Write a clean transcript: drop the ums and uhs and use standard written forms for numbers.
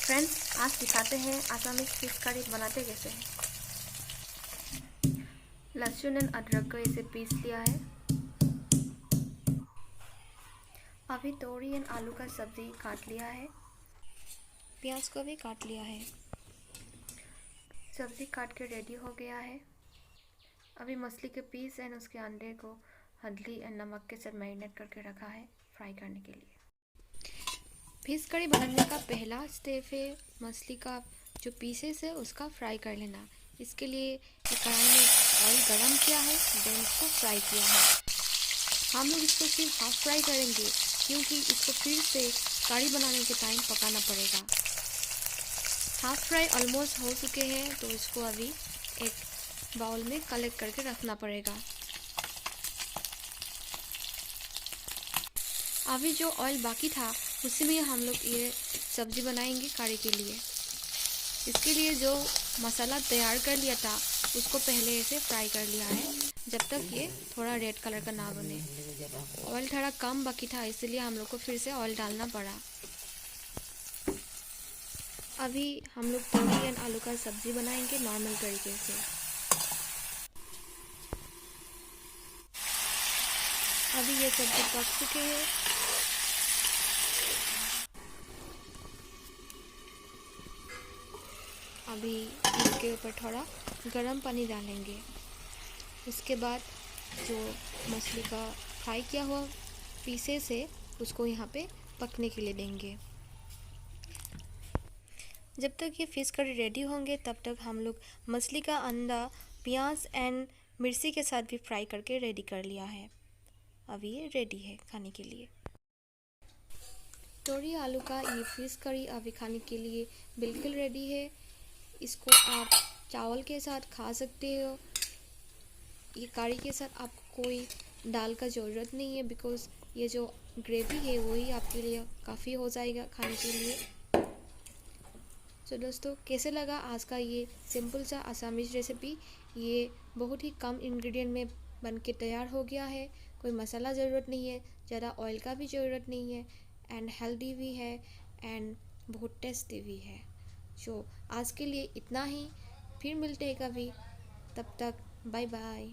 Friends, आज दिखाते हैं आसामी फिश करी बनाते कैसे हैं। लहसुन एंड अदरक को इसे पीस लिया है। अभी तोरी एंड आलू का सब्जी काट लिया है। प्याज को भी काट लिया है। सब्जी काट के रेडी हो गया है। अभी मछली के पीस एंड उसके अंडे को हल्दी एंड नमक के साथ मैरिनेट करके रखा है फ्राई करने के लिए। फिश करी बनाने का पहला स्टेप है मछली का जो पीसेस है उसका फ्राई कर लेना। इसके लिए एक कढ़ाई में ऑयल गरम किया है, देन इसको फ्राई किया है। हम लोग इसको सिर्फ हाफ फ्राई करेंगे क्योंकि इसको फिर से करी बनाने के टाइम पकाना पड़ेगा। हाफ फ्राई ऑलमोस्ट हो चुके हैं तो इसको अभी एक बाउल में कलेक्ट करके रखना पड़ेगा। अभी जो ऑयल बाकी था उसी में हम लोग ये सब्ज़ी बनाएंगे करी के लिए। इसके लिए जो मसाला तैयार कर लिया था उसको पहले ऐसे फ्राई कर लिया है जब तक ये थोड़ा रेड कलर का ना बने। ऑयल थोड़ा कम बाकी था इसलिए हम लोग को फिर से ऑयल डालना पड़ा। अभी हम लोग तोरी एंड आलू का सब्ज़ी बनाएंगे नॉर्मल तरीके से। अभी ये सब्ज़ी पक चुके हैं। अभी इसके ऊपर थोड़ा गर्म पानी डालेंगे। उसके बाद जो मछली का फ्राई किया हुआ पीसेस है उसको यहाँ पे पकने के लिए देंगे। जब तक ये फिश करी रेडी होंगे तब तक हम लोग मछली का अंडा प्याज एंड मिर्ची के साथ भी फ्राई करके रेडी कर लिया है। अभी ये रेडी है खाने के लिए। तोरी आलू का ये फिश करी अभी खाने के लिए बिल्कुल रेडी है। इसको आप चावल के साथ खा सकते हो। ये करी के साथ आपको कोई दाल का ज़रूरत नहीं है बिकॉज़ ये जो ग्रेवी है वही आपके लिए काफ़ी हो जाएगा खाने के लिए। तो दोस्तों, कैसे लगा आज का ये सिंपल सा आसामीज रेसिपी। ये बहुत ही कम इंग्रेडिएंट में बन के तैयार हो गया है। कोई मसाला ज़रूरत नहीं है, ज़्यादा ऑयल का भी ज़रूरत नहीं है एंड हेल्दी भी है एंड बहुत टेस्टी भी है। तो आज के लिए इतना ही। फिर मिलते हैं कभी, तब तक बाय बाय।